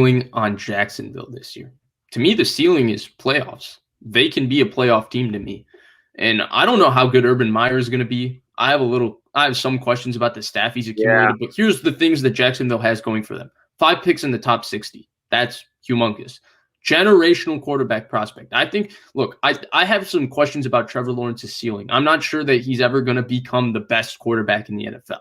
On Jacksonville this year. To me, the ceiling is playoffs. They can be a playoff team to me. And I don't know how good Urban Meyer is going to be. I have some questions about the staff he's accumulated, but here's the things that Jacksonville has going for them. 5 picks in the top 60. That's humongous. Generational quarterback prospect. I think, look, I have some questions about Trevor Lawrence's ceiling. I'm not sure that he's ever going to become the best quarterback in the NFL.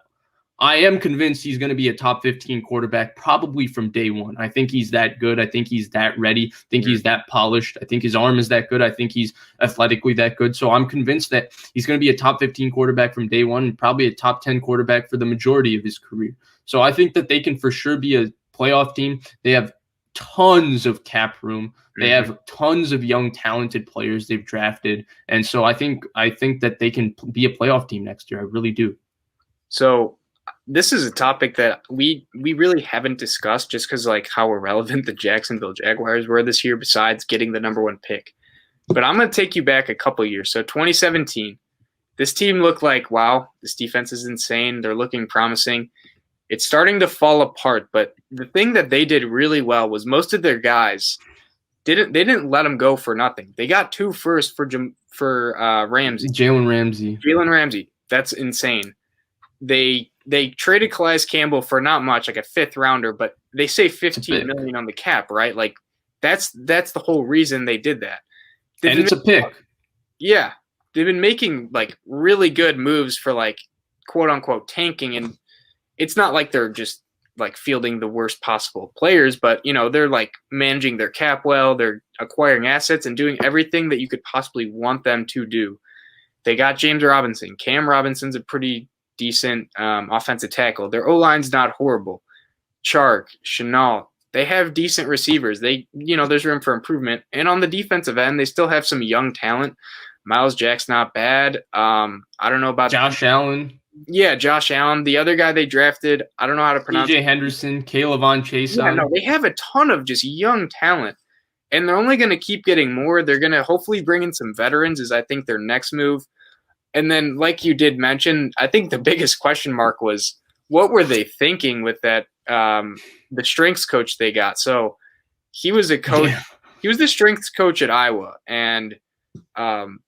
I am convinced he's going to be a top 15 quarterback probably from day one. I think he's that good. I think he's that ready. I think he's that polished. I think his arm is that good. I think he's athletically that good. So I'm convinced that he's going to be a top 15 quarterback from day one and probably a top 10 quarterback for the majority of his career. So I think that they can for sure be a playoff team. They have tons of cap room. They have tons of young, talented players they've drafted. And so I think that they can be a playoff team next year. I really do. So this is a topic that we really haven't discussed just because like how irrelevant the Jacksonville Jaguars were this year besides getting the number 1 pick. But I'm going to take you back a couple years. So 2017, this team looked like, wow, this defense is insane. They're looking promising. It's starting to fall apart. But the thing that they did really well was most of their guys didn't let them go for nothing. They got 2 firsts for Ramsey. Jalen Ramsey. That's insane. They traded Calais Campbell for not much, like a 5th rounder, but they saved $15 million on the cap, right? Like that's the whole reason they did that. And it's a pick. Yeah. They've been making like really good moves for like quote unquote tanking. And it's not like they're just like fielding the worst possible players, but you know, they're like managing their cap well, they're acquiring assets and doing everything that you could possibly want them to do. They got James Robinson. Cam Robinson's a pretty decent offensive tackle. Their O-line's not horrible. Chark, Chenault, they have decent receivers. There's room for improvement. And on the defensive end, they still have some young talent. Miles Jack's not bad. I don't know about Josh Allen. Yeah, Josh Allen. The other guy they drafted, I don't know how to pronounce DJ Henderson, Kayvon Chason. Yeah, no, they have a ton of just young talent. And they're only going to keep getting more. They're going to hopefully bring in some veterans is I think their next move. And then, like you did mention, I think the biggest question mark was what were they thinking with that the strengths coach they got? So he was a coach. Yeah. He was the strengths coach at Iowa, and I'm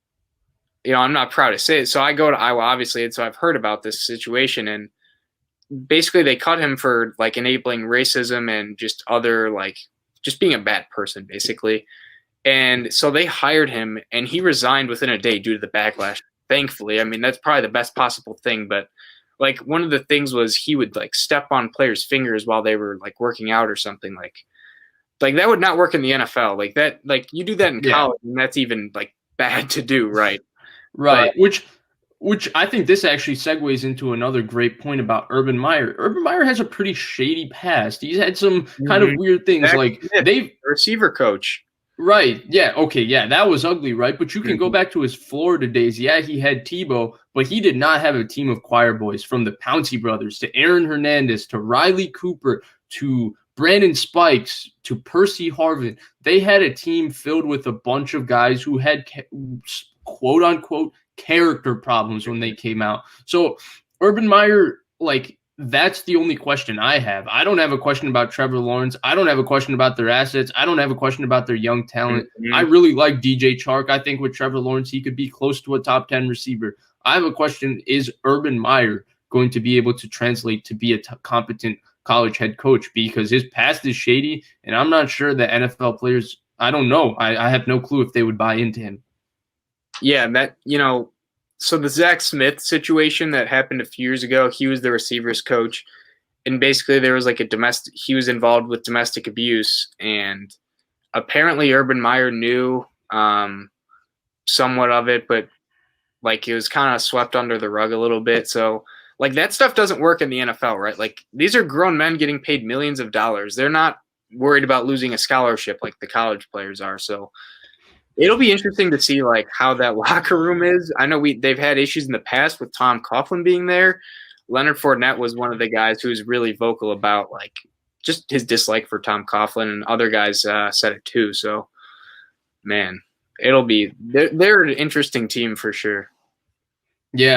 not proud to say it. So I go to Iowa, obviously, and so I've heard about this situation. And basically, they cut him for like enabling racism and just other just being a bad person, basically. And so they hired him, and he resigned within a day due to the backlash. Thankfully, I mean, that's probably the best possible thing. But like one of the things was he would like step on players' fingers while they were like working out or something like that would not work in the NFL. Like that, like you do that in college and that's even like bad to do. Right. Right. But, which I think this actually segues into another great point about Urban Meyer. Urban Meyer has a pretty shady past. He's had some kind of weird things they've receiver coach. Right. Yeah. Okay. Yeah. That was ugly. Right. But you can go back to his Florida days. Yeah. He had Tebow, but he did not have a team of choir boys from the Pouncey brothers to Aaron Hernandez to Riley Cooper to Brandon Spikes to Percy Harvin. They had a team filled with a bunch of guys who had quote unquote character problems when they came out. So Urban Meyer, that's the only question I have. I don't have a question about Trevor Lawrence. I don't have a question about their assets. I don't have a question about their young talent. Mm-hmm. I really like DJ Chark. I think with Trevor Lawrence, he could be close to a top 10 receiver. I have a question. Is Urban Meyer going to be able to translate to be a competent college head coach? Because his past is shady, and I'm not sure that NFL players, I don't know. I have no clue if they would buy into him. Yeah, so the Zach Smith situation that happened a few years ago, he was the receivers coach, and basically there was he was involved with domestic abuse, and apparently Urban Meyer knew somewhat of it, but it was kind of swept under the rug a little bit. So that stuff doesn't work in the NFL, right? These are grown men getting paid millions of dollars. They're not worried about losing a scholarship like the college players are. So it'll be interesting to see how that locker room is. I know they've had issues in the past with Tom Coughlin being there. Leonard Fournette was one of the guys who was really vocal about just his dislike for Tom Coughlin, and other guys said it too. So, man, they're an interesting team for sure. Yeah.